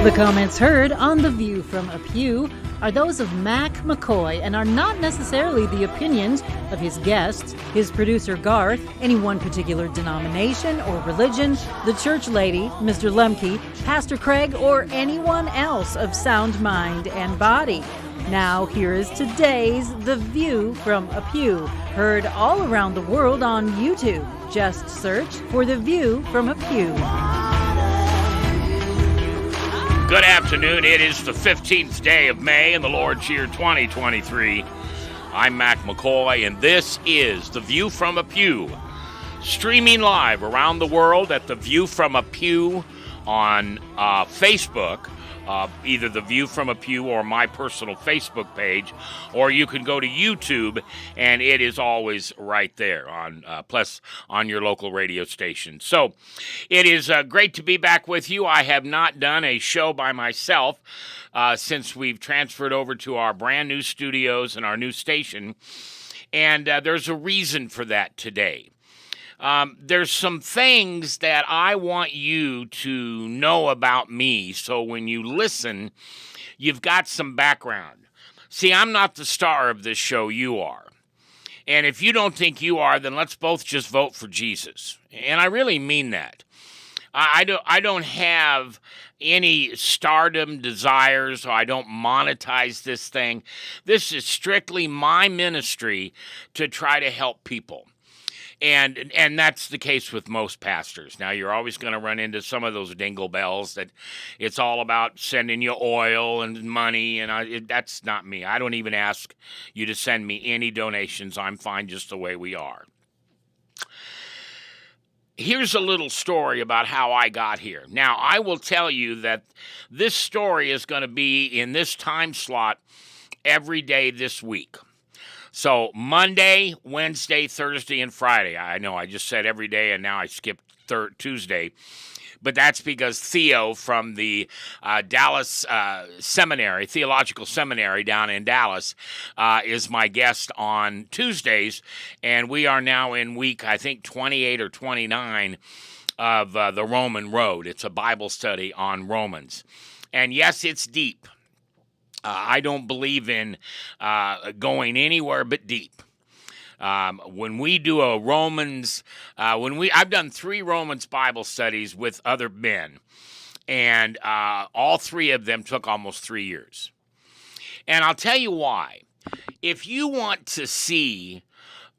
The comments heard on The View from a Pew are those of Mac McCoy and are not necessarily the opinions of his guests, his producer Garth, any one particular denomination or religion, the church lady, Mr. Lemke, Pastor Craig, or anyone else of sound mind and body. Now, here is today's The View from a Pew, heard all around the world on YouTube. Just search for The View from a Pew. Good afternoon. It is the 15th day of May in the Lord's year 2023. I'm Mac McCoy, and this is The View from a Pew, streaming live around the world at The View from a Pew on Facebook, either The View from a Pew or my personal Facebook page, or you can go to YouTube, and it is always right there on plus on your local radio station. So it is great to be back with you. I have not done a show by myself since we've transferred over to our brand new studios and our new station, and there's a reason for that today. There's some things that I want you to know about me, so when you listen, you've got some background. See, I'm not the star of this show, you are. And if you don't think you are, then let's both just vote for Jesus. And I really mean that. I don't have any stardom desires, or I don't monetize this thing. This is strictly my ministry to try to help people. And that's the case with most pastors. Now, you're always going to run into some of those dingle bells that it's all about sending you oil and money, and that's not me. I don't even ask you to send me any donations. I'm fine just the way we are. Here's a little story about how I got here. Now, I will tell you that this story is going to be in this time slot every day this week. So Monday, Wednesday, Thursday, and Friday. I know I just said every day, and now I skipped Tuesday. But that's because Theo from the Dallas Seminary, Theological Seminary down in Dallas, is my guest on Tuesdays. And we are now in week, I think, 28 or 29 of the Roman Road. It's a Bible study on Romans. And yes, it's deep. I don't believe in going anywhere but deep. When we do a Romans, I've done 3 Romans Bible studies with other men, and all 3 of them took almost 3 years. And I'll tell you why. If you want to see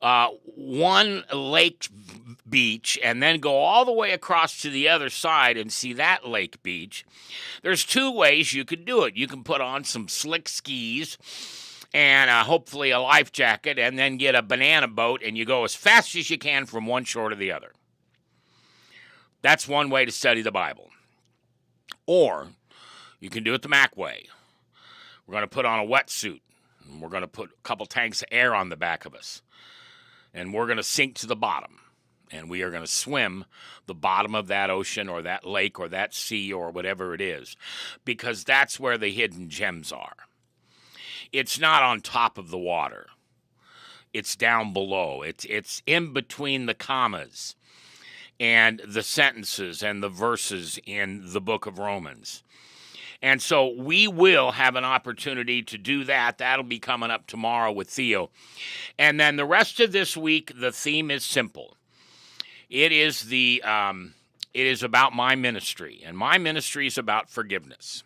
one lake beach and then go all the way across to the other side and see that lake beach, there's 2 ways you could do it. You can put on some slick skis and hopefully a life jacket, and then get a banana boat, and you go as fast as you can from one shore to the other. That's one way to study the Bible. Or you can do it the Mac way. We're going to put on a wetsuit, and we're going to put a couple tanks of air on the back of us, and we're going to sink to the bottom. And we are going to swim the bottom of that ocean or that lake or that sea or whatever it is, because that's where the hidden gems are. It's not on top of the water. It's down below. It's in between the commas and the sentences and the verses in the book of Romans. And so we will have an opportunity to do that. That'll be coming up tomorrow with Theo. And then the rest of this week, the theme is simple. It is about my ministry, and my ministry is about forgiveness.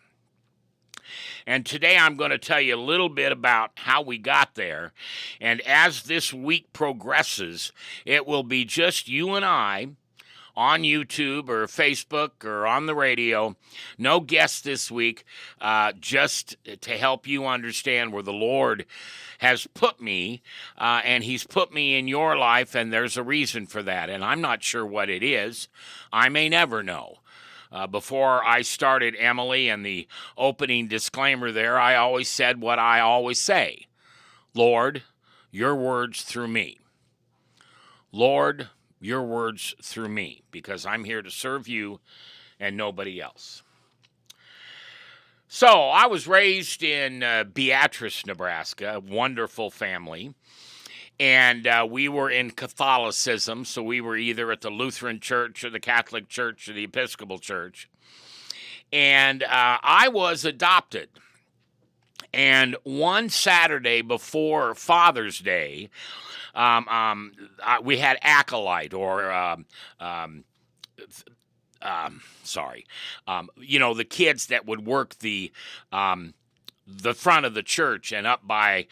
And today I'm going to tell you a little bit about how we got there. And as this week progresses, it will be just you and I on YouTube or Facebook or on the radio. No guests this week, just to help you understand where the Lord has put me, and He's put me in your life, and there's a reason for that. And I'm not sure what it is. I may never know. Before I started Emily and the opening disclaimer there, I always said what I always say. Lord, your words through me. Lord, your words through me, because I'm here to serve you and nobody else. So I was raised in Beatrice, Nebraska, a wonderful family. And we were in Catholicism, so we were either at the Lutheran Church or the Catholic Church or the Episcopal Church. And I was adopted. And one Saturday before Father's Day, we had Acolyte, or the kids that would work the front of the church and up by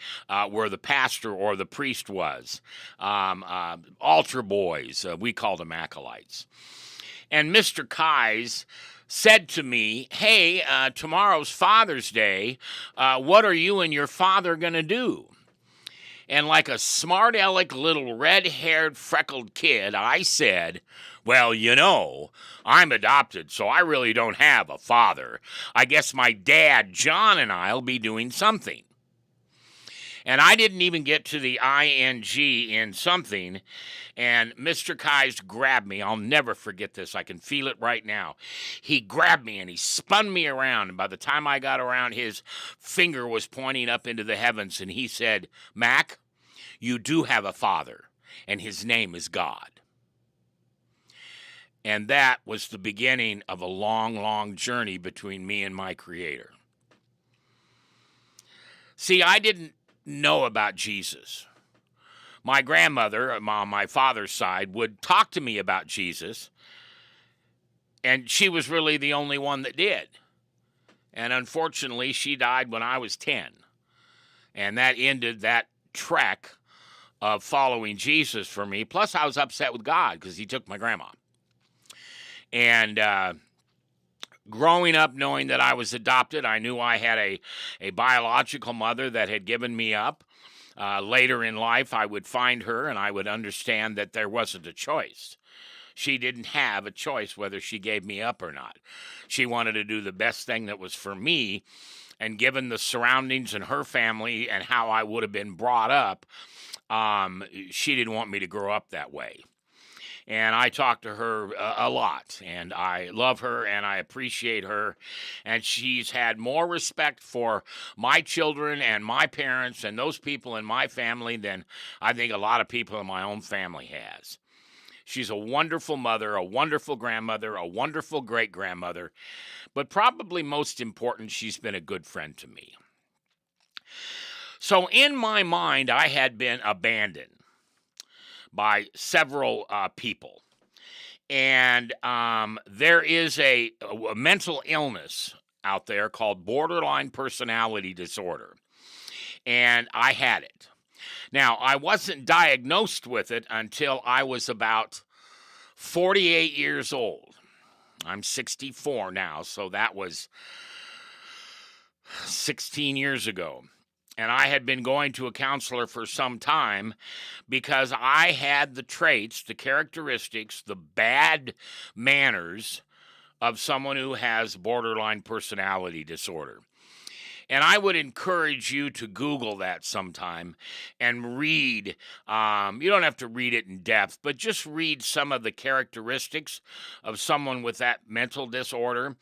where the pastor or the priest was. Altar boys, we called them acolytes. And Mr. Kais said to me, "Hey, tomorrow's Father's Day. What are you and your father going to do?" And like a smart aleck little red-haired freckled kid, I said, "Well, I'm adopted, so I really don't have a father. I guess my dad, John, and I'll be doing something." And I didn't even get to the ing in something, and Mr. Kais grabbed me. I'll never forget this. I can feel it right now. He grabbed me and he spun me around, and by the time I got around, his finger was pointing up into the heavens, and he said, "Mac, you do have a father, and his name is God." And that was the beginning of a long, long journey between me and my Creator. See, I didn't know about Jesus. My grandmother on my father's side would talk to me about Jesus, and she was really the only one that did. And unfortunately, she died when I was 10. And that ended that trek of following Jesus for me. Plus, I was upset with God because he took my grandma. And growing up knowing that I was adopted, I knew I had a biological mother that had given me up. Later in life, I would find her and I would understand that there wasn't a choice. She didn't have a choice whether she gave me up or not. She wanted to do the best thing that was for me, and given the surroundings and her family and how I would have been brought up, she didn't want me to grow up that way. And I talk to her a lot, and I love her and I appreciate her. And she's had more respect for my children and my parents and those people in my family than I think a lot of people in my own family has. She's a wonderful mother, a wonderful grandmother, a wonderful great-grandmother, but probably most important, she's been a good friend to me. So in my mind, I had been abandoned by several people. And there is a mental illness out there called borderline personality disorder. And I had it. Now, I wasn't diagnosed with it until I was about 48 years old. I'm 64 now, so that was 16 years ago. And I had been going to a counselor for some time because I had the traits, the characteristics, the bad manners of someone who has borderline personality disorder. And I would encourage you to Google that sometime and read. You don't have to read it in depth, but just read some of the characteristics of someone with that mental disorder,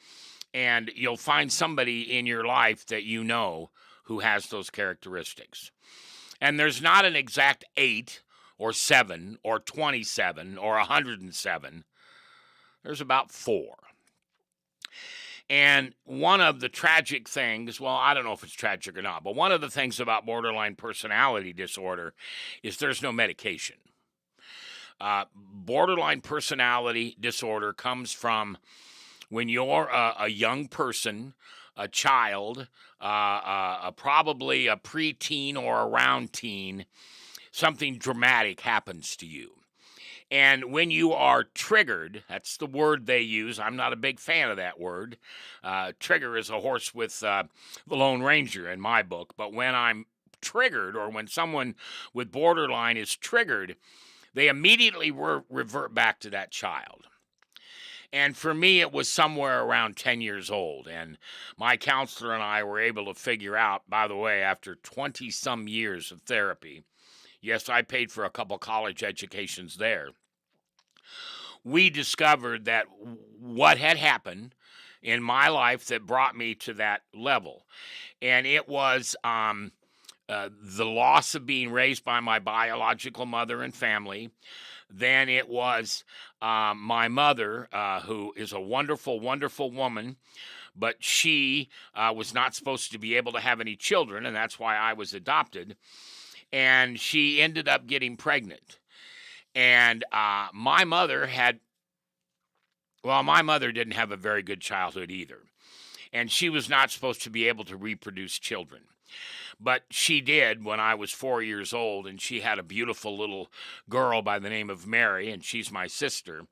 and you'll find somebody in your life that you know who has those characteristics. And there's not an exact 8 or 7 or 27 or 107. There's about 4. And one of the tragic things, well, I don't know if it's tragic or not, but one of the things about borderline personality disorder is there's no medication. Borderline personality disorder comes from when you're a young person, a child, probably a preteen or around teen, something dramatic happens to you. And when you are triggered, that's the word they use. I'm not a big fan of that word. Trigger is a horse with the Lone Ranger in my book. But when I'm triggered, or when someone with borderline is triggered, they immediately revert back to that child. And for me, it was somewhere around 10 years old. And my counselor and I were able to figure out, by the way, after 20-some years of therapy, yes, I paid for a couple college educations there, we discovered that what had happened in my life that brought me to that level. And it was the loss of being raised by my biological mother and family, then it was my mother, who is a wonderful, wonderful woman, but she was not supposed to be able to have any children, and that's why I was adopted. And she ended up getting pregnant. And my mother didn't have a very good childhood either. And she was not supposed to be able to reproduce children. But she did when I was 4 years old, and she had a beautiful little girl by the name of Mary, and she's my sister.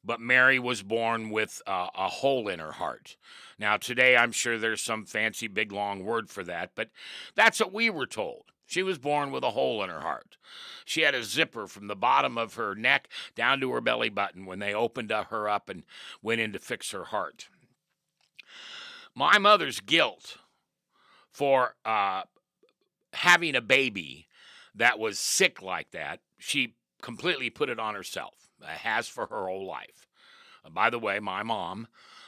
But Mary was born with a hole in her heart. Now, today, I'm sure there's some fancy big long word for that, but that's what we were told. She was born with a hole in her heart. She had a zipper from the bottom of her neck down to her belly button when they opened her up and went in to fix her heart. My mother's guilt for having a baby that was sick like that, she completely put it on herself, has for her whole life. By the way, my mom,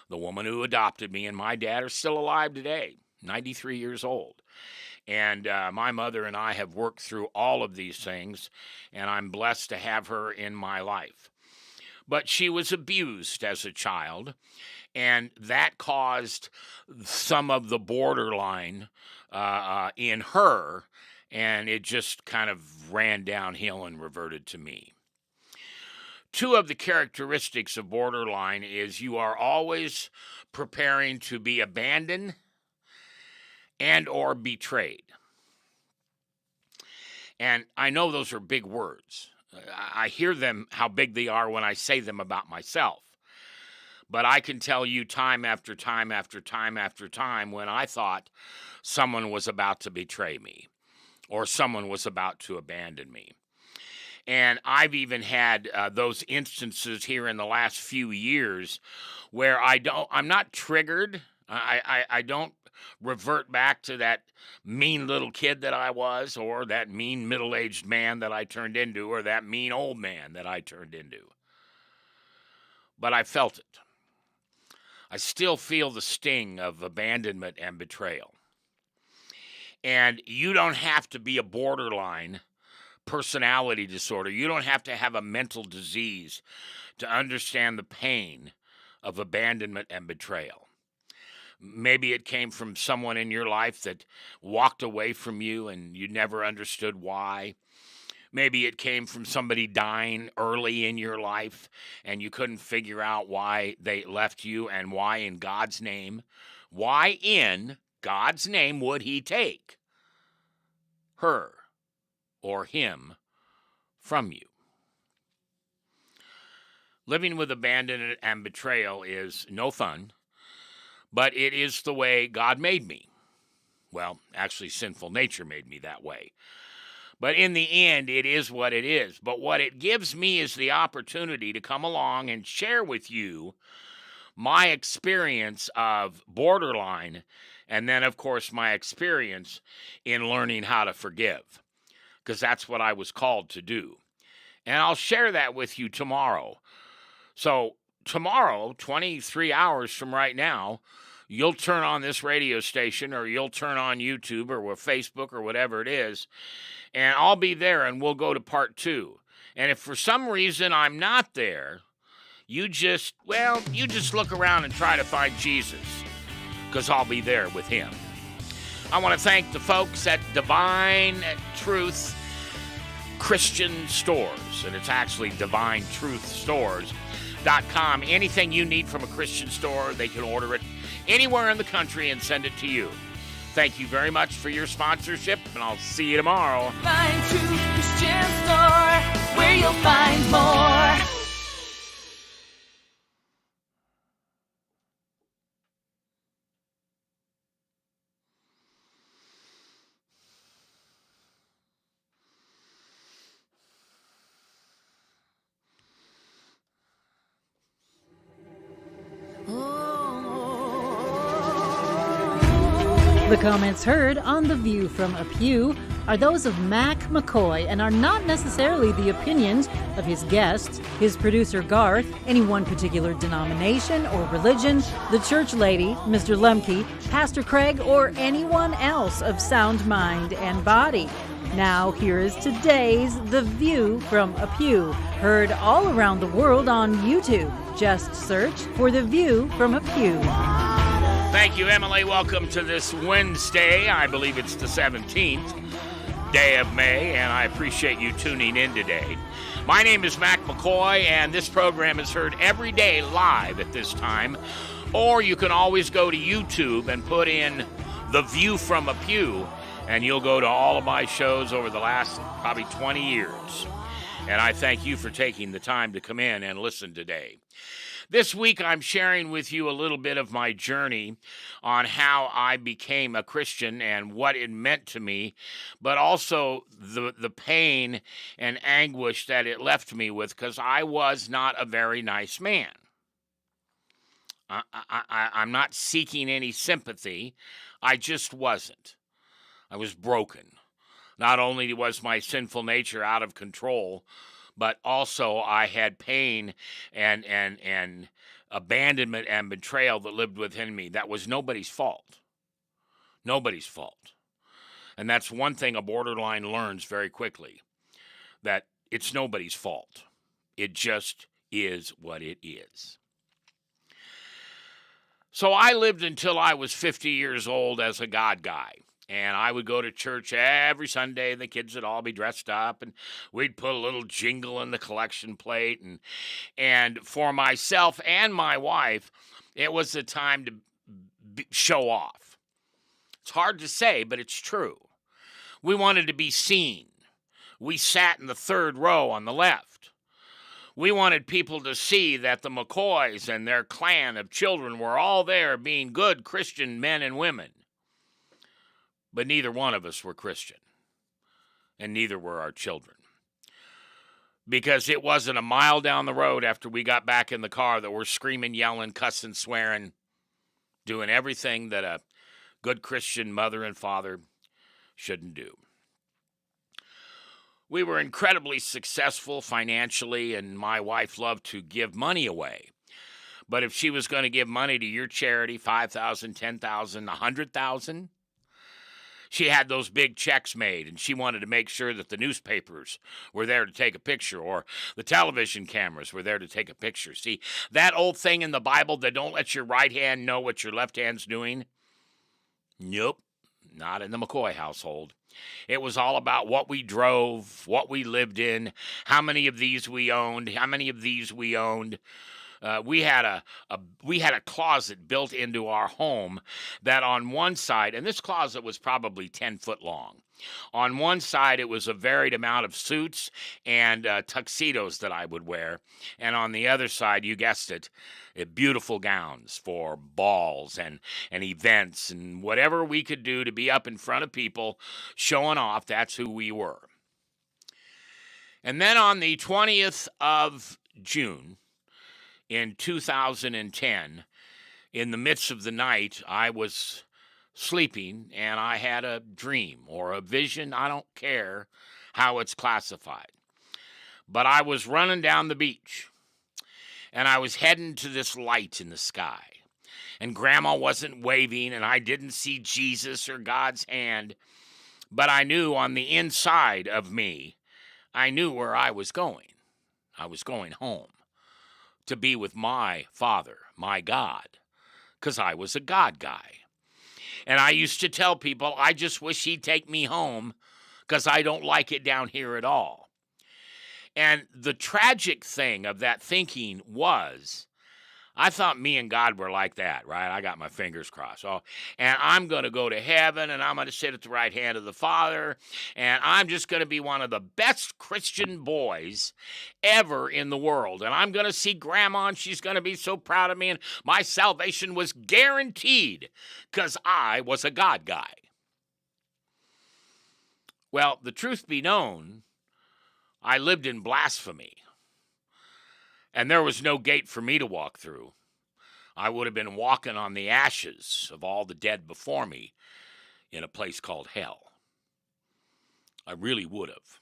the woman who adopted me, and my dad are still alive today, 93 years old. And my mother and I have worked through all of these things, and I'm blessed to have her in my life. But she was abused as a child, and that caused some of the borderline in her, and it just kind of ran downhill and reverted to me. Two of the characteristics of borderline is you are always preparing to be abandoned and or betrayed. And I know those are big words. I hear them, how big they are when I say them about myself. But I can tell you time after time after time after time when I thought someone was about to betray me or someone was about to abandon me. And I've even had those instances here in the last few years where I'm not triggered. I don't revert back to that mean little kid that I was, or that mean middle-aged man that I turned into, or that mean old man that I turned into. But I felt it. I still feel the sting of abandonment and betrayal. And you don't have to be a borderline personality disorder. You don't have to have a mental disease to understand the pain of abandonment and betrayal. Maybe it came from someone in your life that walked away from you and you never understood why. Maybe it came from somebody dying early in your life and you couldn't figure out why they left you, and why in God's name would he take her or him from you. Living with abandonment and betrayal is no fun, but it is the way God made me. Well, actually, sinful nature made me that way. But in the end, it is what it is. But what it gives me is the opportunity to come along and share with you my experience of borderline, and then, of course, my experience in learning how to forgive, because that's what I was called to do. And I'll share that with you tomorrow. So tomorrow, 23 hours from right now, you'll turn on this radio station, or you'll turn on YouTube or Facebook or whatever it is, and I'll be there, and we'll go to part 2. And if for some reason I'm not there, you just look around and try to find Jesus, because I'll be there with him. I want to thank the folks at Divine Truth Christian Stores, and it's actually DivineTruthStores.com. Anything you need from a Christian store, they can order it anywhere in the country and send it to you. Thank you very much for your sponsorship, and I'll see you tomorrow. Divine Truth Christian Store, where you'll find more. The comments heard on The View from a Pew are those of Mac McCoy and are not necessarily the opinions of his guests, his producer Garth, any one particular denomination or religion, the church lady, Mr. Lemke, Pastor Craig, or anyone else of sound mind and body. Now, here is today's The View from a Pew, heard all around the world on YouTube. Just search for The View from a Pew. Thank you, Emily. Welcome to this Wednesday. I believe it's the 17th day of May, and I appreciate you tuning in today. My name is Mac McCoy, and this program is heard every day live at this time. Or you can always go to YouTube and put in The View from a Pew, and you'll go to all of my shows over the last probably 20 years. And I thank you for taking the time to come in and listen today. This week, I'm sharing with you a little bit of my journey on how I became a Christian and what it meant to me, but also the pain and anguish that it left me with, because I was not a very nice man. I'm not seeking any sympathy. I just wasn't. I was broken. Not only was my sinful nature out of control, but also I had pain and abandonment and betrayal that lived within me. That was nobody's fault. Nobody's fault. And that's one thing a borderline learns very quickly, that it's nobody's fault. It just is what it is. So I lived until I was 50 years old as a God guy. And I would go to church every Sunday, and the kids would all be dressed up, and we'd put a little jingle in the collection plate. And for myself and my wife, it was the time to show off. It's hard to say, but it's true. We wanted to be seen. We sat in the third row on the left. We wanted people to see that the McCoys and their clan of children were all there being good Christian men and women. But neither one of us were Christian, and neither were our children. Because it wasn't a mile down the road after we got back in the car that we're screaming, yelling, cussing, swearing, doing everything that a good Christian mother and father shouldn't do. We were incredibly successful financially, and my wife loved to give money away. But if she was going to give money to your charity, $5,000, $10,000, $100,000, she had those big checks made, and she wanted to make sure that the newspapers were there to take a picture, or the television cameras were there to take a picture. See, that old thing in the Bible that don't let your right hand know what your left hand's doing? Nope, not in the McCoy household. It was all about what we drove, what we lived in, how many of these we owned, We had a closet built into our home that on one side, and this closet was probably 10 foot long. On one side, it was a varied amount of suits and tuxedos that I would wear. And on the other side, you guessed it, beautiful gowns for balls and events and whatever we could do to be up in front of people showing off. That's who we were. And then on the 20th of June, in 2010, in the midst of the night, I was sleeping and I had a dream or a vision. I don't care how it's classified. But I was running down the beach and I was heading to this light in the sky. And Grandma wasn't waving and I didn't see Jesus or God's hand. But I knew on the inside of me, I knew where I was going. I was going home to be with my Father, my God, because I was a God guy. And I used to tell people, I just wish he'd take me home because I don't like it down here at all. And the tragic thing of that thinking was, I thought me and God were like that, right? I got my fingers crossed. Oh, and I'm going to go to heaven, and I'm going to sit at the right hand of the Father, and I'm just going to be one of the best Christian boys ever in the world. And I'm going to see Grandma, and she's going to be so proud of me, and my salvation was guaranteed because I was a God guy. Well, the truth be known, I lived in blasphemy. And there was no gate for me to walk through. I would have been walking on the ashes of all the dead before me in a place called hell. I really would have.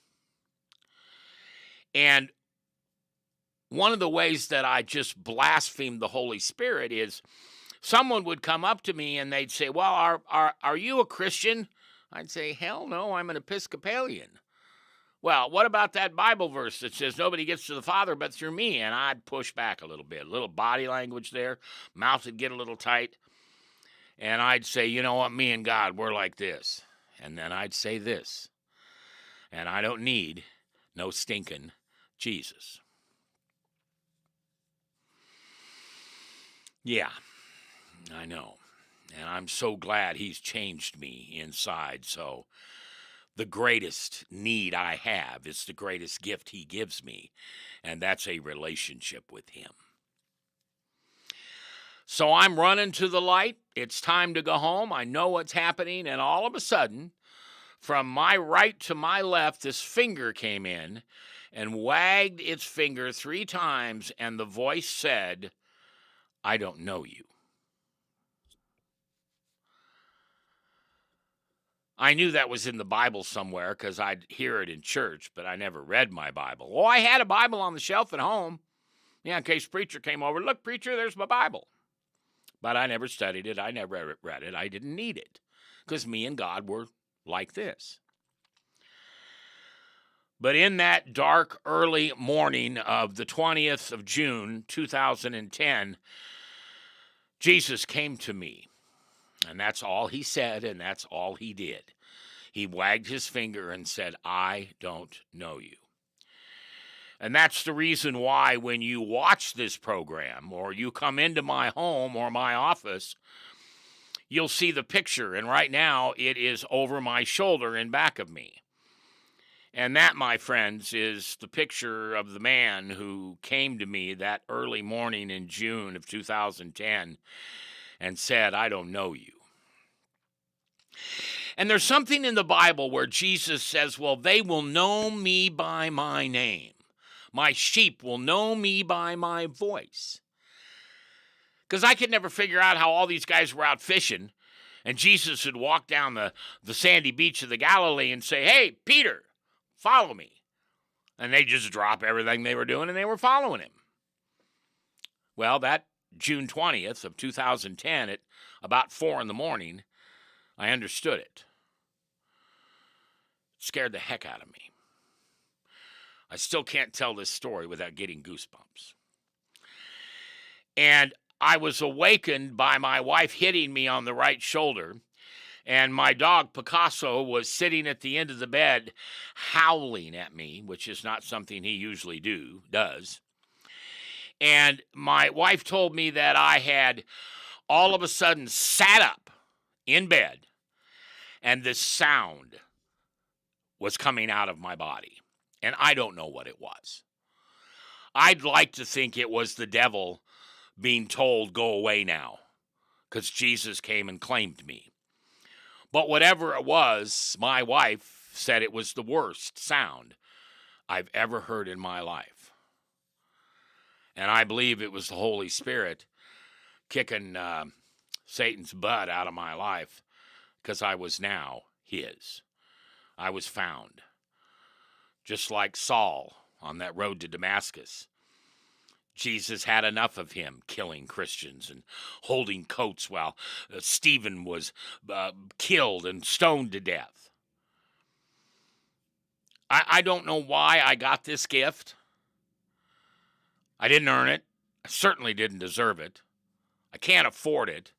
And one of the ways that I just blasphemed the Holy Spirit is someone would come up to me and they'd say, well, are you a Christian? I'd say, hell no, I'm an Episcopalian. Well, what about that Bible verse that says nobody gets to the Father but through me? And I'd push back a little body language there. Mouth would get a little tight. And I'd say, you know what, me and God, we're like this. And then I'd say this. And I don't need no stinking Jesus. Yeah, I know. And I'm so glad he's changed me inside. So the greatest need I have is the greatest gift he gives me, and that's a relationship with him. So I'm running to the light. It's time to go home. I know what's happening, and all of a sudden, from my right to my left, this finger came in and wagged its finger 3 times, and the voice said, I don't know you. I knew that was in the Bible somewhere because I'd hear it in church, but I never read my Bible. Well, I had a Bible on the shelf at home. Yeah, in case preacher came over. Look, preacher, there's my Bible. But I never studied it. I never read it. I didn't need it because me and God were like this. But in that dark early morning of the 20th of June, 2010, Jesus came to me. And that's all he said, and that's all he did. He wagged his finger and said, I don't know you. And that's the reason why when you watch this program or you come into my home or my office, you'll see the picture. And right now it is over my shoulder in back of me. And that, my friends, is the picture of the man who came to me that early morning in June of 2010 and said, I don't know you. And there's something in the Bible where Jesus says, well, they will know me by my name. My sheep will know me by my voice. Because I could never figure out how all these guys were out fishing, and Jesus would walk down the sandy beach of the Galilee and say, hey, Peter, follow me. And they just drop everything they were doing, and they were following him. Well, that June 20th of 2010 at about 4 in the morning, I understood it. It scared the heck out of me. I still can't tell this story without getting goosebumps. And I was awakened by my wife hitting me on the right shoulder, and my dog Picasso was sitting at the end of the bed howling at me, which is not something he usually does. And my wife told me that I had all of a sudden sat up in bed, and this sound was coming out of my body. And I don't know what it was. I'd like to think it was the devil being told, go away now, because Jesus came and claimed me. But whatever it was, my wife said it was the worst sound I've ever heard in my life. And I believe it was the Holy Spirit kicking Satan's butt out of my life, because I was now his. I was found. Just like Saul on that road to Damascus. Jesus had enough of him killing Christians and holding coats while Stephen was killed and stoned to death. I don't know why I got this gift. I didn't earn it. I certainly didn't deserve it. I can't afford it.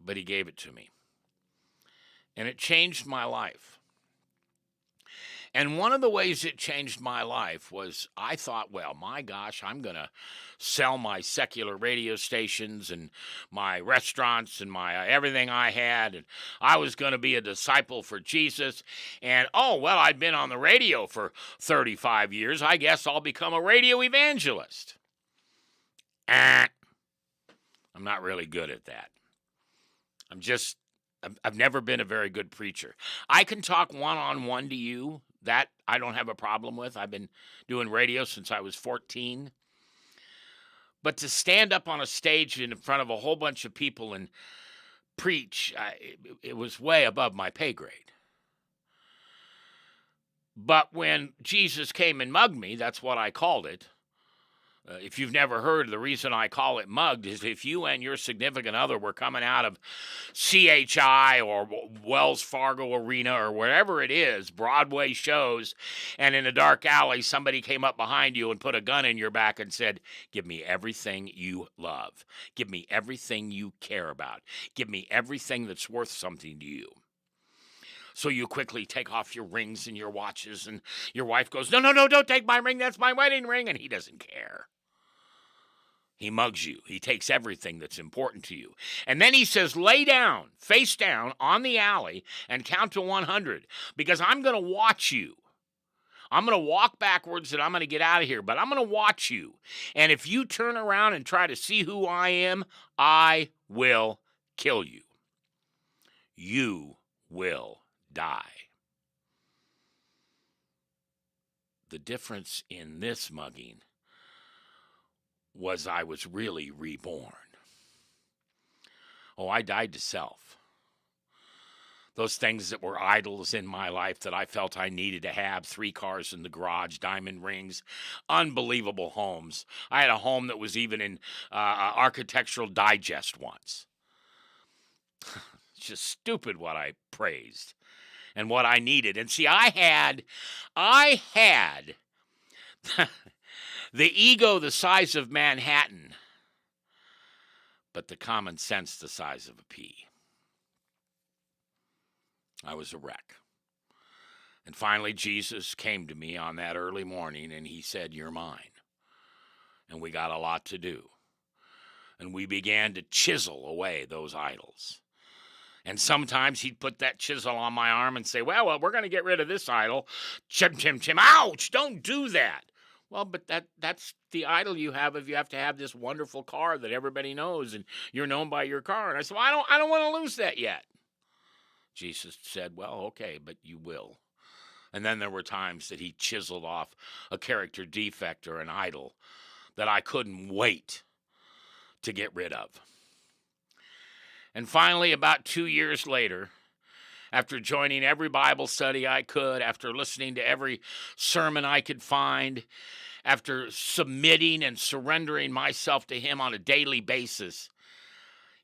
But he gave it to me. And it changed my life. And one of the ways it changed my life was I thought, well, my gosh, I'm going to sell my secular radio stations and my restaurants and my everything I had. And I was going to be a disciple for Jesus. And, oh, well, I'd been on the radio for 35 years. I guess I'll become a radio evangelist. I'm not really good at that. I've never been a very good preacher. I can talk one-on-one to you. That I don't have a problem with. I've been doing radio since I was 14. But to stand up on a stage in front of a whole bunch of people and preach, it was way above my pay grade. But when Jesus came and mugged me, that's what I called it, If you've never heard, the reason I call it mugged is if you and your significant other were coming out of CHI or Wells Fargo Arena or wherever it is, Broadway shows, and in a dark alley, somebody came up behind you and put a gun in your back and said, give me everything you love. Give me everything you care about. Give me everything that's worth something to you. So you quickly take off your rings and your watches, and your wife goes, no, don't take my ring. That's my wedding ring. And he doesn't care. He mugs you. He takes everything that's important to you. And then he says, lay down, face down on the alley and count to 100 because I'm going to watch you. I'm going to walk backwards and I'm going to get out of here, but I'm going to watch you. And if you turn around and try to see who I am, I will kill you. You will die. The difference in this mugging was I was really reborn. Oh, I died to self. Those things that were idols in my life that I felt I needed to have, 3 cars in the garage, diamond rings, unbelievable homes. I had a home that was even in Architectural Digest once. It's just stupid what I praised and what I needed. And see, I had the ego the size of Manhattan, but the common sense the size of a pea. I was a wreck. And finally, Jesus came to me on that early morning, and he said, you're mine. And we got a lot to do. And we began to chisel away those idols. And sometimes he'd put that chisel on my arm and say, well, we're going to get rid of this idol. Chim, chim, chim. Ouch, don't do that. Well, but that's the idol you have if you have to have this wonderful car that everybody knows and you're known by your car. And I said, well, I don't want to lose that yet. Jesus said, well, okay, but you will. And then there were times that he chiseled off a character defect or an idol that I couldn't wait to get rid of. And finally, about 2 years later, after joining every Bible study I could, after listening to every sermon I could find, after submitting and surrendering myself to him on a daily basis,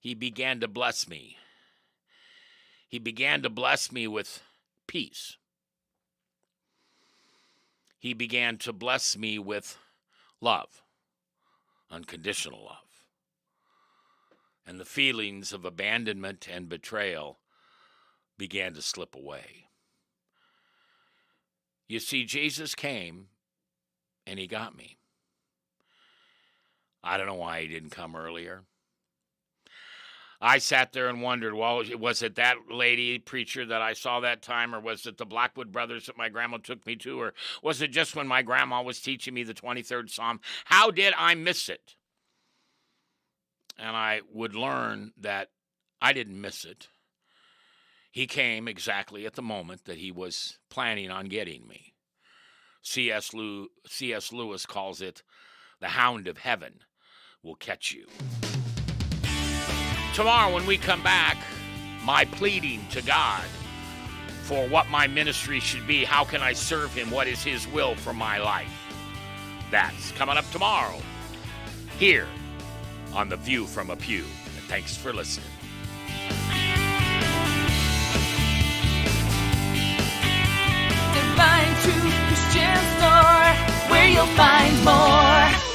he began to bless me. He began to bless me with peace. He began to bless me with love, unconditional love. And the feelings of abandonment and betrayal began to slip away. You see, Jesus came and he got me. I don't know why he didn't come earlier. I sat there and wondered, well, was it that lady preacher that I saw that time, or was it the Blackwood Brothers that my grandma took me to, or was it just when my grandma was teaching me the 23rd Psalm? How did I miss it? And I would learn that I didn't miss it. He came exactly at the moment that he was planning on getting me. C.S. Lewis calls it, the hound of heaven will catch you. Tomorrow when we come back, my pleading to God for what my ministry should be. How can I serve him? What is his will for my life? That's coming up tomorrow here on The View from a Pew. And thanks for listening. Divine Truth Christian Store, where you'll find more.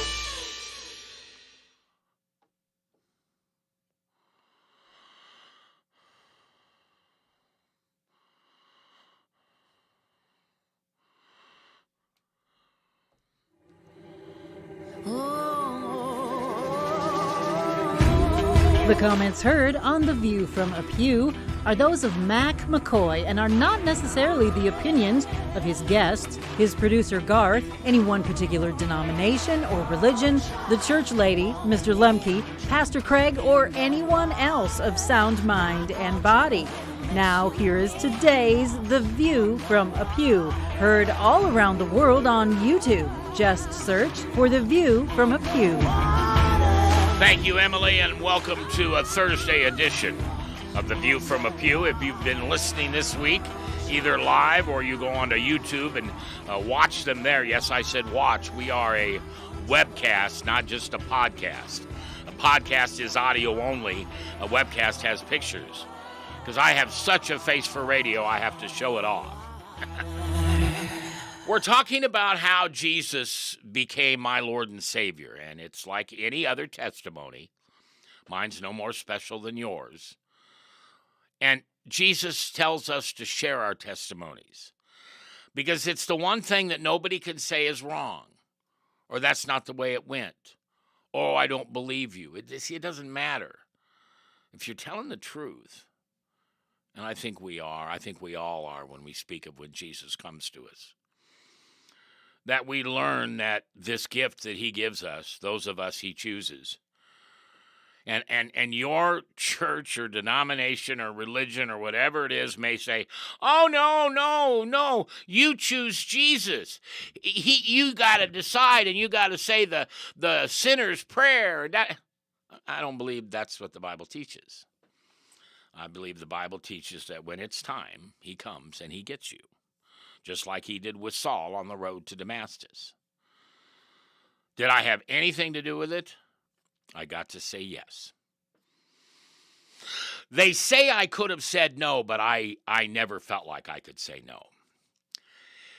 The comments heard on The View from a Pew are those of Mac McCoy and are not necessarily the opinions of his guests, his producer Garth, any one particular denomination or religion, the church lady, Mr. Lemke, Pastor Craig, or anyone else of sound mind and body. Now, here is today's The View from a Pew, heard all around the world on YouTube. Just search for The View from a Pew. Thank you, Emily, and welcome to a Thursday edition of The View from a Pew. If you've been listening this week, either live or you go onto YouTube and watch them there. Yes, I said watch. We are a webcast, not just a podcast. A podcast is audio only. A webcast has pictures. Because I have such a face for radio, I have to show it off. We're talking about how Jesus became my Lord and Savior, and it's like any other testimony. Mine's no more special than yours. And Jesus tells us to share our testimonies because it's the one thing that nobody can say is wrong, or that's not the way it went. Oh, I don't believe you. It doesn't matter. If you're telling the truth, and I think we all are when we speak of when Jesus comes to us, that we learn that this gift that he gives us, those of us he chooses, and your church or denomination or religion or whatever it is may say, oh, no, you choose Jesus. You got to decide and you got to say the sinner's prayer. I don't believe that's what the Bible teaches. I believe the Bible teaches that when it's time, he comes and he gets you, just like he did with Saul on the road to Damascus. Did I have anything to do with it? I got to say yes. They say I could have said no, but I never felt like I could say no.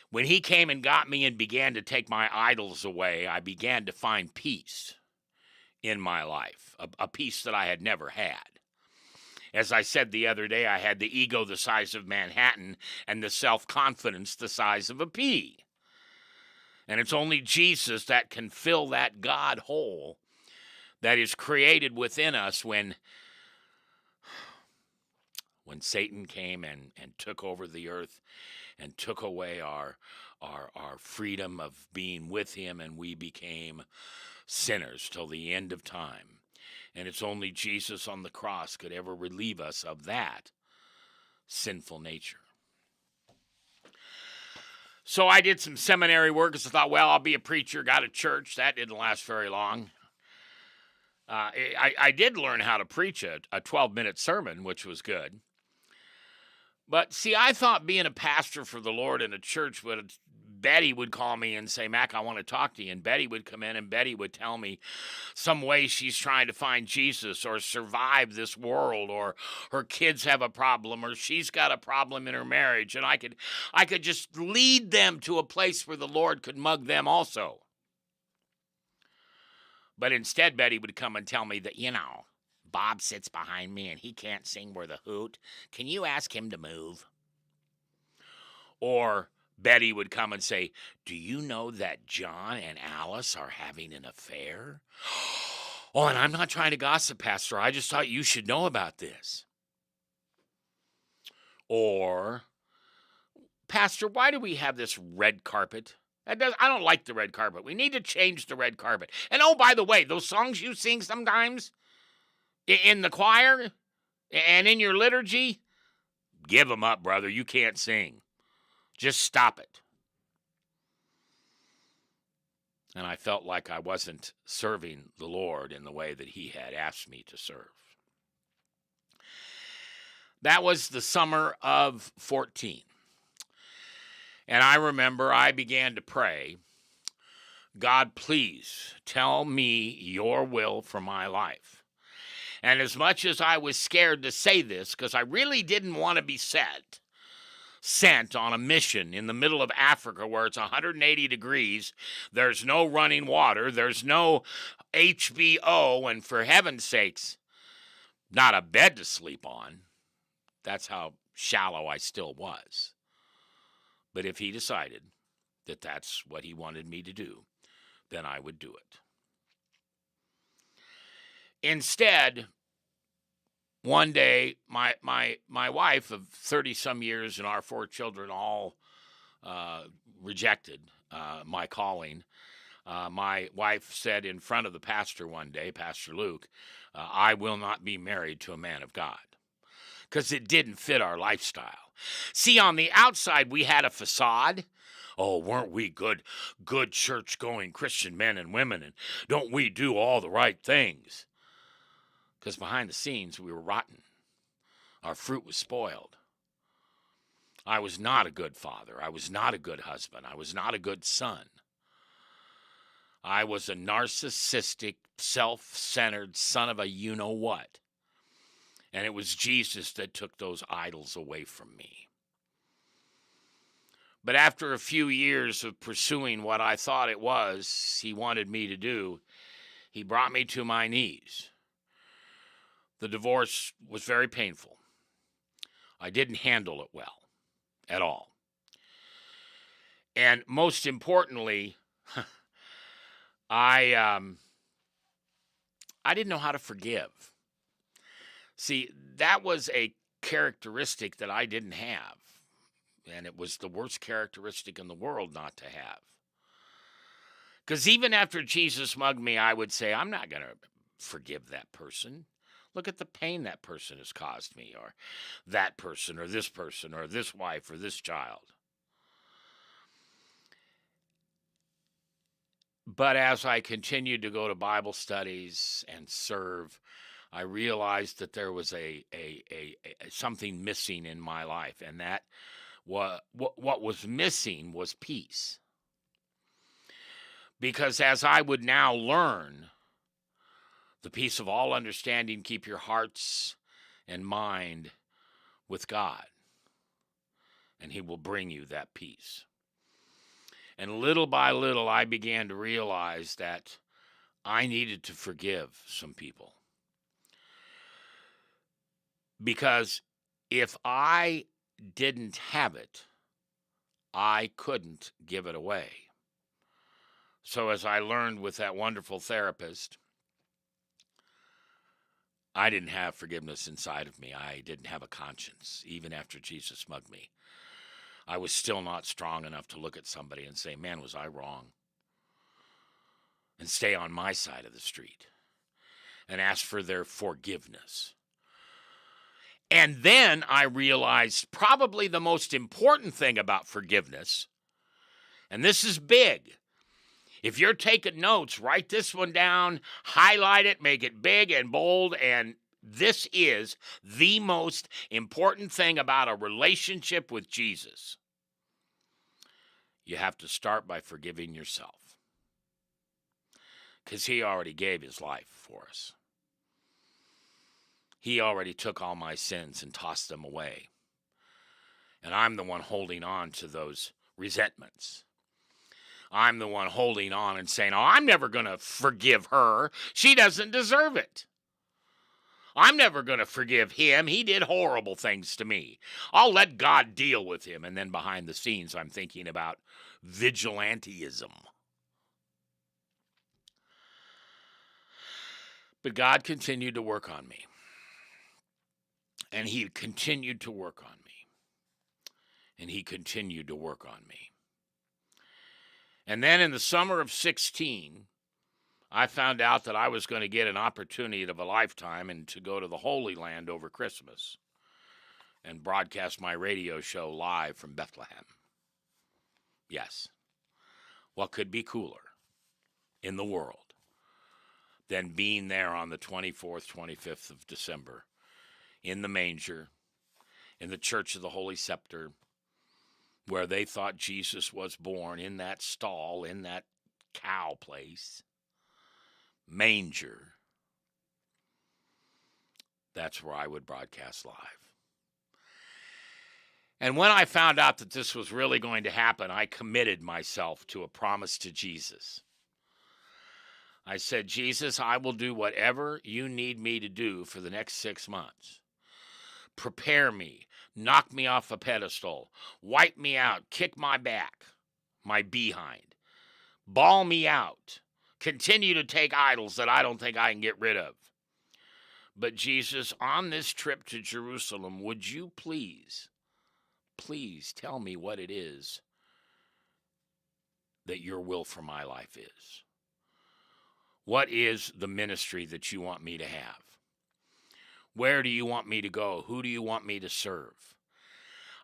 When he came and got me and began to take my idols away, I began to find peace in my life, a peace that I had never had. As I said the other day, I had the ego the size of Manhattan and the self-confidence the size of a pea. And it's only Jesus that can fill that God hole that is created within us when Satan came and took over the earth and took away our freedom of being with him, and we became sinners till the end of time. And it's only Jesus on the cross could ever relieve us of that sinful nature. So I did some seminary work because I thought, well, I'll be a preacher, got a church. That didn't last very long. I did learn how to preach a 12-minute sermon, which was good. But see, I thought being a pastor for the Lord in a church would, Betty would call me and say, Mac, I want to talk to you. And Betty would come in and Betty would tell me some way she's trying to find Jesus or survive this world, or her kids have a problem, or she's got a problem in her marriage. And I could just lead them to a place where the Lord could mug them also. But instead, Betty would come and tell me that, Bob sits behind me and he can't sing worth a hoot. Can you ask him to move? Or Betty would come and say, do you know that John and Alice are having an affair? Oh, and I'm not trying to gossip, Pastor. I just thought you should know about this. Or, Pastor, why do we have this red carpet? I don't like the red carpet. We need to change the red carpet. And oh, by the way, those songs you sing sometimes in the choir and in your liturgy, give them up, brother. You can't sing. Just stop it. And I felt like I wasn't serving the Lord in the way that he had asked me to serve. That was the summer of 14. And I remember I began to pray, God, please tell me your will for my life. And as much as I was scared to say this, because I really didn't want to be sent on a mission in the middle of Africa where it's 180 degrees, there's no running water, there's no HBO, and for heaven's sakes, not a bed to sleep on. That's how shallow I still was. But if he decided that that's what he wanted me to do, then I would do it. Instead, one day, my wife of 30-some years and our 4 children all rejected my calling. My wife said in front of the pastor one day, Pastor Luke, I will not be married to a man of God, because it didn't fit our lifestyle. See, on the outside, we had a facade. Oh, weren't we good church-going Christian men and women, and don't we do all the right things? Because behind the scenes, we were rotten. Our fruit was spoiled. I was not a good father. I was not a good husband. I was not a good son. I was a narcissistic, self-centered son of a you-know-what. And it was Jesus that took those idols away from me. But after a few years of pursuing what I thought it was he wanted me to do, he brought me to my knees. The divorce was very painful. I didn't handle it well at all. And most importantly, I didn't know how to forgive. See, that was a characteristic that I didn't have. And it was the worst characteristic in the world not to have. Because even after Jesus mugged me, I would say, I'm not going to forgive that person. Look at the pain that person has caused me, or that person, or this wife, or this child. But as I continued to go to Bible studies and serve, I realized that there was a something missing in my life, and that what was missing was peace. Because as I would now learn, the peace of all understanding, keep your hearts and mind with God, and he will bring you that peace. And little by little, I began to realize that I needed to forgive some people. Because if I didn't have it, I couldn't give it away. So as I learned with that wonderful therapist, I didn't have forgiveness inside of me. I didn't have a conscience, even after Jesus mugged me. I was still not strong enough to look at somebody and say, man, was I wrong? And stay on my side of the street and ask for their forgiveness. And then I realized probably the most important thing about forgiveness, and this is big. If you're taking notes, write this one down, highlight it, make it big and bold, and this is the most important thing about a relationship with Jesus. You have to start by forgiving yourself, because he already gave his life for us. He already took all my sins and tossed them away. And I'm the one holding on to those resentments. I'm the one holding on and saying, oh, I'm never going to forgive her. She doesn't deserve it. I'm never going to forgive him. He did horrible things to me. I'll let God deal with him. And then behind the scenes, I'm thinking about vigilantism. But God continued to work on me. And he continued to work on me. And he continued to work on me. And then in the summer of 16, I found out that I was going to get an opportunity of a lifetime and to go to the Holy Land over Christmas and broadcast my radio show live from Bethlehem. Yes. What could be cooler in the world than being there on the 24th, 25th of December in the manger, in the Church of the Holy Sepulchre, where they thought Jesus was born, in that stall, in that cow place, manger. That's where I would broadcast live. And when I found out that this was really going to happen, I committed myself to a promise to Jesus. I said, Jesus, I will do whatever you need me to do for the next 6 months. Prepare me, knock me off a pedestal, wipe me out, kick my back, my behind, bawl me out, continue to take idols that I don't think I can get rid of. But Jesus, on this trip to Jerusalem, would you please tell me what it is that your will for my life is? What is the ministry that you want me to have? Where do you want me to go? Who do you want me to serve?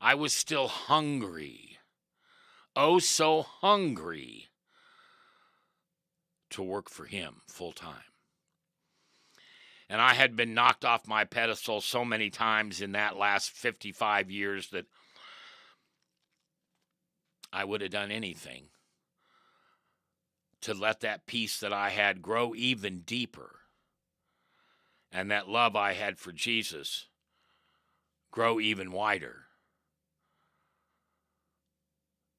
I was still hungry, oh so hungry, to work for him full time. And I had been knocked off my pedestal so many times in that last 55 years that I would have done anything to let that peace that I had grow even deeper, and that love I had for Jesus grow even wider,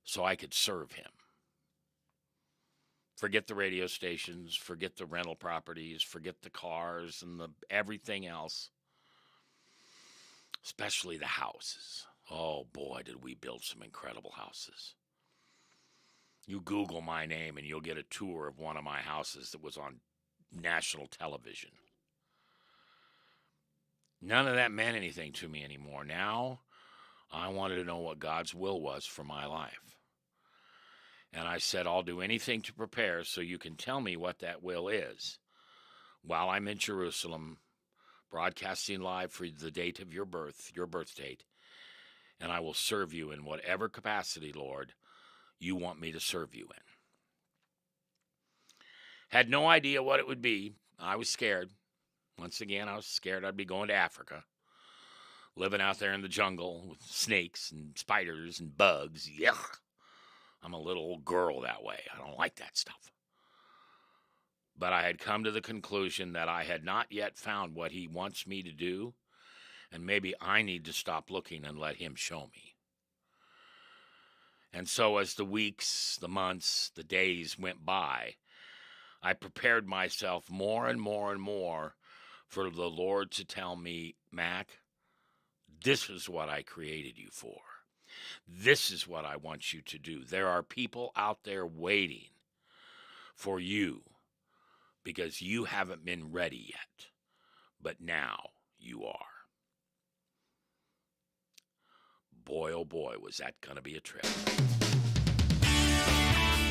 so I could serve him. Forget the radio stations, forget the rental properties, forget the cars and the everything else, especially the houses. Oh boy, did we build some incredible houses. You Google my name and you'll get a tour of one of my houses that was on national television. None of that meant anything to me anymore. Now, I wanted to know what God's will was for my life. And I said, I'll do anything to prepare so you can tell me what that will is. While I'm in Jerusalem, broadcasting live for the date of your birth date, and I will serve you in whatever capacity, Lord, you want me to serve you in. Had no idea what it would be. I was scared. Once again, I was scared I'd be going to Africa, living out there in the jungle with snakes and spiders and bugs. Yuck. I'm a little old girl that way. I don't like that stuff. But I had come to the conclusion that I had not yet found what he wants me to do, and maybe I need to stop looking and let him show me. And so as the weeks, the months, the days went by, I prepared myself more and more and more for the Lord to tell me, Mac, this is what I created you for. This is what I want you to do. There are people out there waiting for you because you haven't been ready yet, but now you are. Boy, oh boy, was that going to be a trip.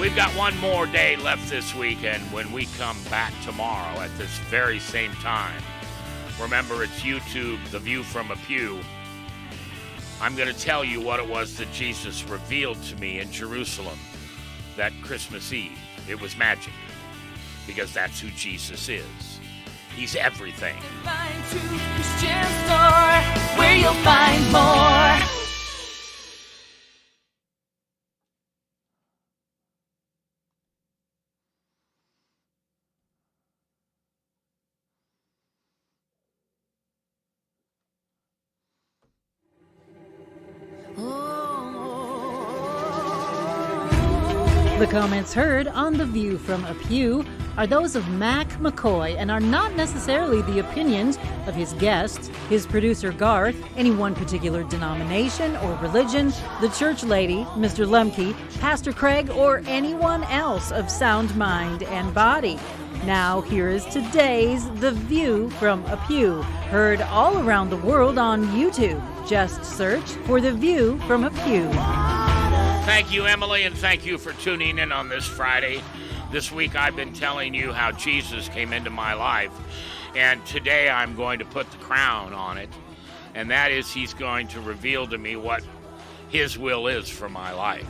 We've got one more day left this week, and when we come back tomorrow at this very same time, remember it's YouTube, The View from a Pew. I'm going to tell you what it was that Jesus revealed to me in Jerusalem that Christmas Eve. It was magic, because that's who Jesus is. He's everything. Find Truth Christian Store, where you'll find more. The comments heard on The View from a Pew are those of Mac McCoy and are not necessarily the opinions of his guests, his producer Garth, any one particular denomination or religion, the church lady, Mr. Lemke, Pastor Craig, or anyone else of sound mind and body. Now, here is today's The View from a Pew, heard all around the world on YouTube. Just search for The View from a Pew. Thank you, Emily, and thank you for tuning in on this Friday. This week I've been telling you how Jesus came into my life, and today I'm going to put the crown on it, and that is he's going to reveal to me what his will is for my life.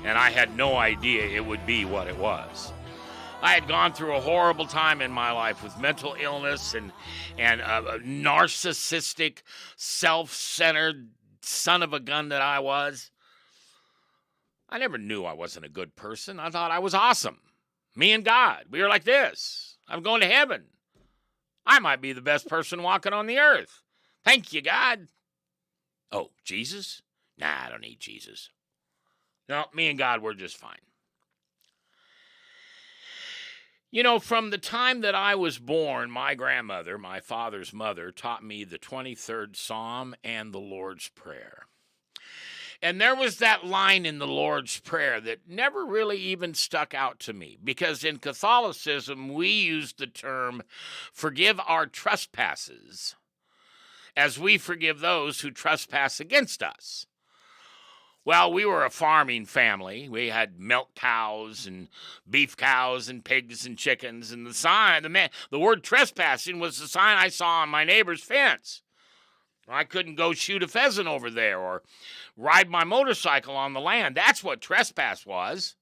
And I had no idea it would be what it was. I had gone through a horrible time in my life with mental illness and a narcissistic, self-centered son of a gun that I was. I never knew I wasn't a good person. I thought I was awesome. Me and God, we were like this. I'm going to heaven. I might be the best person walking on the earth. Thank you, God. Oh, Jesus? Nah, I don't need Jesus. No, me and God, we're just fine. You know, from the time that I was born, my grandmother, my father's mother, taught me the 23rd Psalm and the Lord's Prayer. And there was that line in the Lord's Prayer that never really even stuck out to me, because in Catholicism, we use the term, forgive our trespasses, as we forgive those who trespass against us. Well, we were a farming family. We had milk cows and beef cows and pigs and chickens, and the word trespassing was the sign I saw on my neighbor's fence. I couldn't go shoot a pheasant over there or ride my motorcycle on the land. That's what trespass was.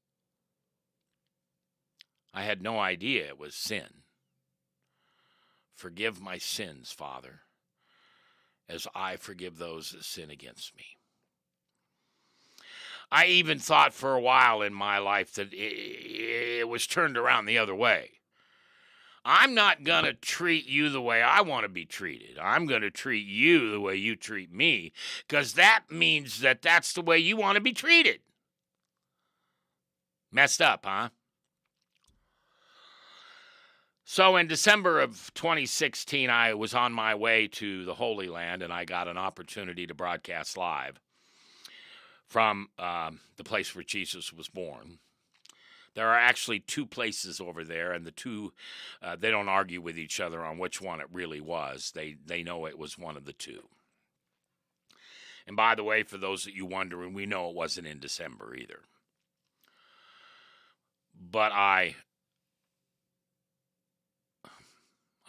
I had no idea it was sin. Forgive my sins, Father, as I forgive those that sin against me. I even thought for a while in my life that it was turned around the other way. I'm not going to treat you the way I want to be treated. I'm going to treat you the way you treat me, because that means that that's the way you want to be treated. Messed up, huh? So in December of 2016, I was on my way to the Holy Land, and I got an opportunity to broadcast live from the place where Jesus was born. There are actually two places over there, and the two, they don't argue with each other on which one it really was. They know it was one of the two. And by the way, for those of you wondering, we know it wasn't in December either. But I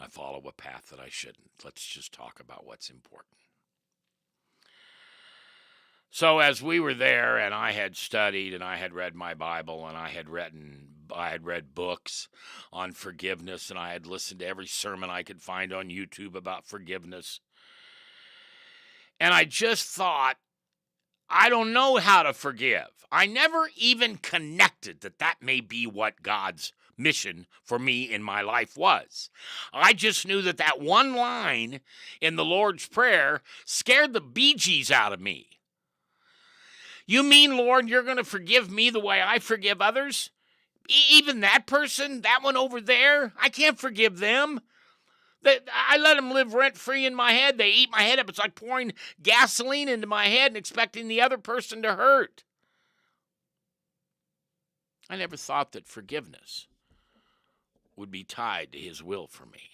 follow a path that I shouldn't. Let's just talk about what's important. So as we were there, and I had studied, and I had read my Bible, and I had read books on forgiveness, and I had listened to every sermon I could find on YouTube about forgiveness. And I just thought, I don't know how to forgive. I never even connected that may be what God's mission for me in my life was. I just knew that one line in the Lord's Prayer scared the bejesus out of me. You mean, Lord, you're going to forgive me the way I forgive others? Even that person, that one over there, I can't forgive them. I let them live rent-free in my head. They eat my head up. It's like pouring gasoline into my head and expecting the other person to hurt. I never thought that forgiveness would be tied to his will for me.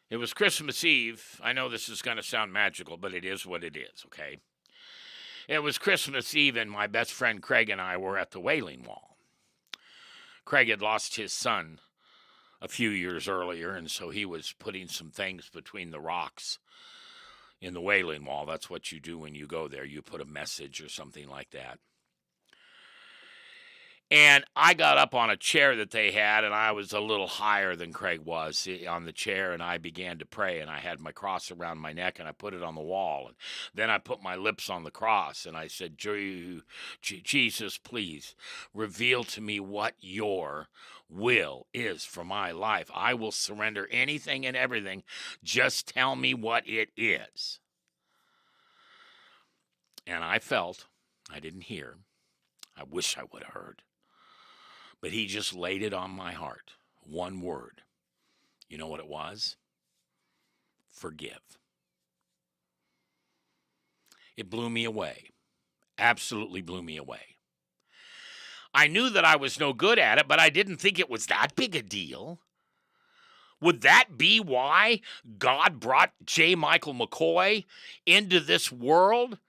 It was Christmas Eve. I know this is going to sound magical, but it is what it is, okay? It was Christmas Eve, and my best friend Craig and I were at the Wailing Wall. Craig had lost his son a few years earlier, and so he was putting some things between the rocks in the Wailing Wall. That's what you do when you go there. You put a message or something like that. And I got up on a chair that they had, and I was a little higher than Craig was on the chair, and I began to pray, and I had my cross around my neck, and I put it on the wall. And then I put my lips on the cross, and I said, Jesus, please reveal to me what your will is for my life. I will surrender anything and everything. Just tell me what it is. And I felt, I didn't hear. I wish I would have heard. But he just laid it on my heart. One word. You know what it was? Forgive. It blew me away. Absolutely blew me away. I knew that I was no good at it, but I didn't think it was that big a deal. Would that be why God brought J. Michael McCoy into this world?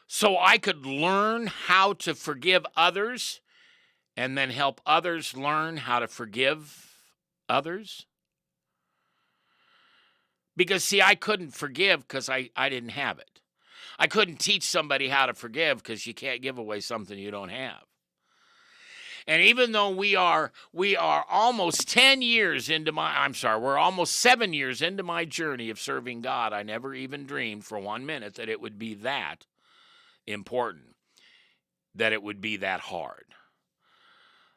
So I could learn how to forgive others and then help others learn how to forgive others? Because, see, I couldn't forgive because I didn't have it. I couldn't teach somebody how to forgive because you can't give away something you don't have. And even though we are almost 10 years into we're almost 7 years into my journey of serving God, I never even dreamed for 1 minute that it would be that important, that it would be that hard.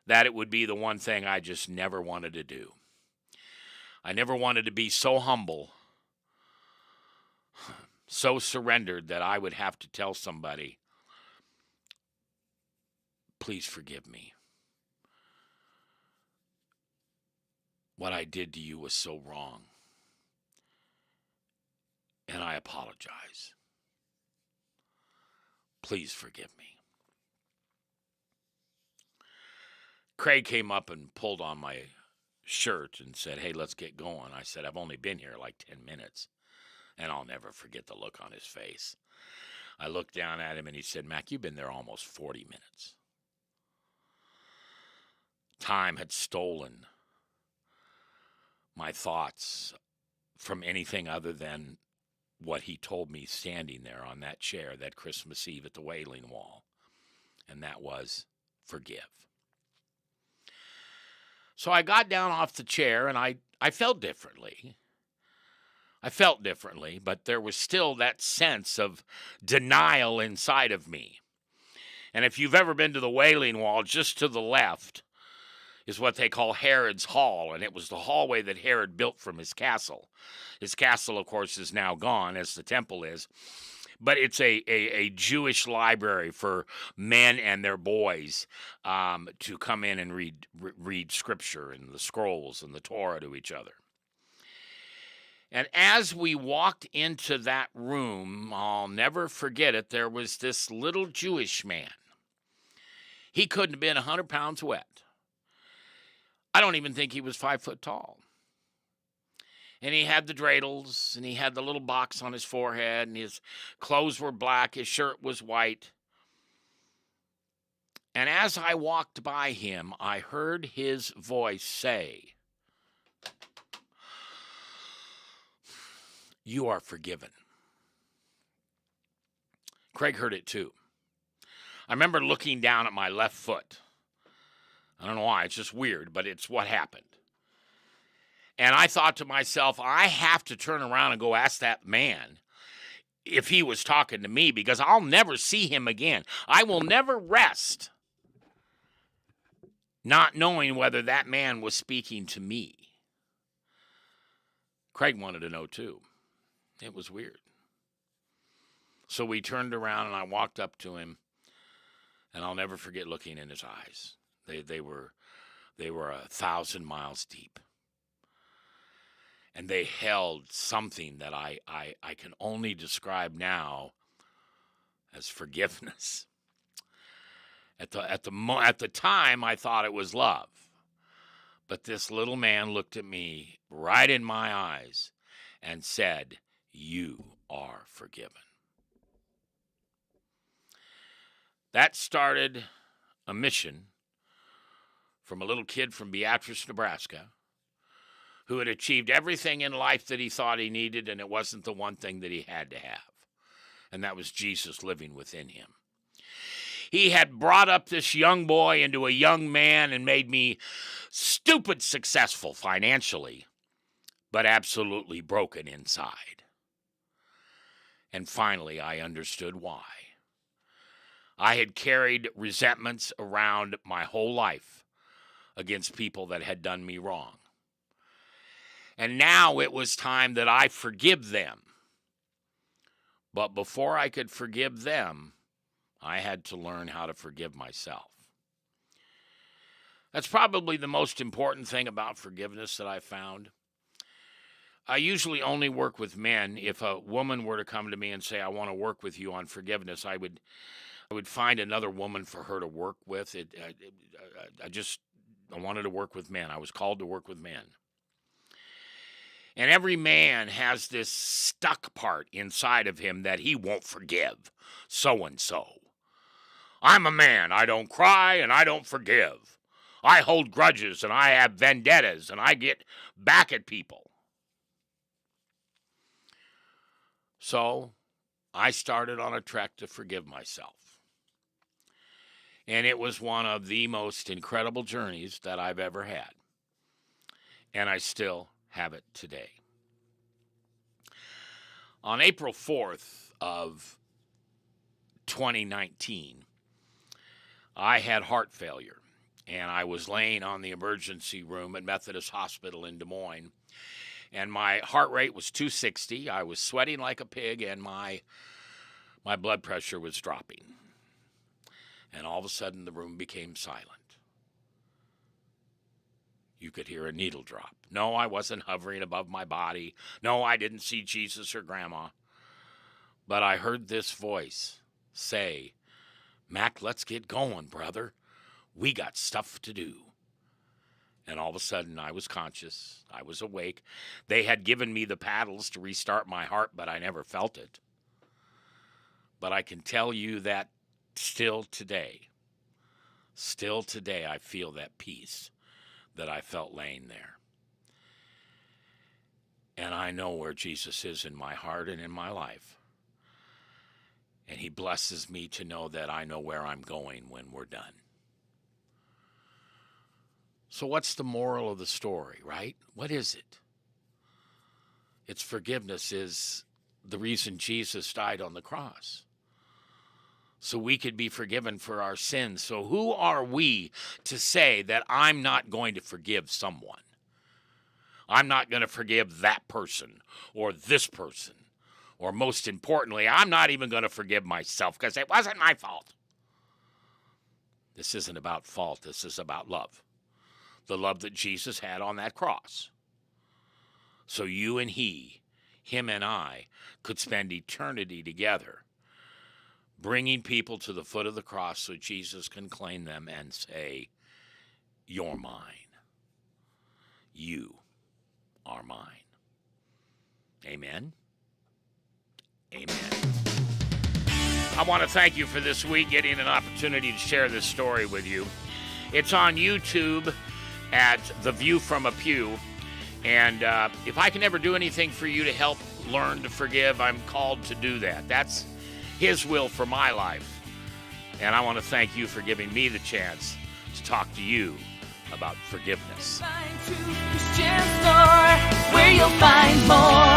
That it would be the one thing I just never wanted to do. I never wanted to be so humble, so surrendered that I would have to tell somebody, please forgive me. What I did to you was so wrong, and I apologize. Please forgive me. Craig came up and pulled on my shirt and said, hey, let's get going. I said, I've only been here like 10 minutes. And I'll never forget the look on his face. I looked down at him and he said, Mac, you've been there almost 40 minutes. Time had stolen my thoughts from anything other than what he told me standing there on that chair that Christmas Eve at the Wailing Wall. And that was forgive. So I got down off the chair and I felt differently. I felt differently, but there was still that sense of denial inside of me. And if you've ever been to the Wailing Wall, just to the left is what they call Herod's Hall, and it was the hallway that Herod built from his castle. His castle, of course, is now gone, as the temple is. But it's a Jewish library for men and their boys to come in and read Scripture and the scrolls and the Torah to each other. And as we walked into that room, I'll never forget it, there was this little Jewish man. He couldn't have been 100 pounds wet. I don't even think he was 5 foot tall. And he had the dreidels, and he had the little box on his forehead, and his clothes were black, his shirt was white. And as I walked by him, I heard his voice say, "You are forgiven." Craig heard it too. I remember looking down at my left foot. I don't know why, it's just weird, but it's what happened. And I thought to myself, I have to turn around and go ask that man if he was talking to me, because I'll never see him again. I will never rest not knowing whether that man was speaking to me. Craig wanted to know too. It was weird. So we turned around and I walked up to him, and I'll never forget looking in his eyes. They were 1,000 miles deep. And they held something that I can only describe now as forgiveness. At the time, I thought it was love. But this little man looked at me right in my eyes and said, "You are forgiven." That started a mission from a little kid from Beatrice, Nebraska, who had achieved everything in life that he thought he needed, and it wasn't the one thing that he had to have, and that was Jesus living within him. He had brought up this young boy into a young man and made me stupid successful financially, but absolutely broken inside. And finally, I understood why. I had carried resentments around my whole life against people that had done me wrong. And now it was time that I forgive them. But before I could forgive them, I had to learn how to forgive myself. That's probably the most important thing about forgiveness that I found. I usually only work with men. If a woman were to come to me and say, "I want to work with you on forgiveness," I would find another woman for her to work with. I wanted to work with men. I was called to work with men. And every man has this stuck part inside of him that he won't forgive so-and-so. I'm a man. I don't cry and I don't forgive. I hold grudges and I have vendettas and I get back at people. So I started on a trek to forgive myself. And it was one of the most incredible journeys that I've ever had. And I still have it today. On April 4th of 2019, I had heart failure, and I was laying on the emergency room at Methodist Hospital in Des Moines, and my heart rate was 260. I was sweating like a pig, and my blood pressure was dropping. And all of a sudden, the room became silent. You could hear a needle drop. No, I wasn't hovering above my body. No, I didn't see Jesus or Grandma. But I heard this voice say, "Mac, let's get going, brother. We got stuff to do." And all of a sudden, I was conscious. I was awake. They had given me the paddles to restart my heart, but I never felt it. But I can tell you that still today, I feel that peace that I felt laying there. And I know where Jesus is in my heart and in my life. And he blesses me to know that I know where I'm going when we're done. So what's the moral of the story, right? What is it? It's forgiveness is the reason Jesus died on the cross, so we could be forgiven for our sins. So who are we to say that I'm not going to forgive someone? I'm not going to forgive that person or this person. Or most importantly, I'm not even going to forgive myself because it wasn't my fault. This isn't about fault. This is about love. The love that Jesus had on that cross. So you and him and I, could spend eternity together, bringing people to the foot of the cross so Jesus can claim them and say, "You're mine. You are mine." Amen. Amen. I want to thank you for this week, getting an opportunity to share this story with you. It's on YouTube at The View from a Pew. And if I can ever do anything for you to help learn to forgive, I'm called to do that. That's His will for my life. And I want to thank you for giving me the chance to talk to you about forgiveness. Find True Christian Store, where you'll find more.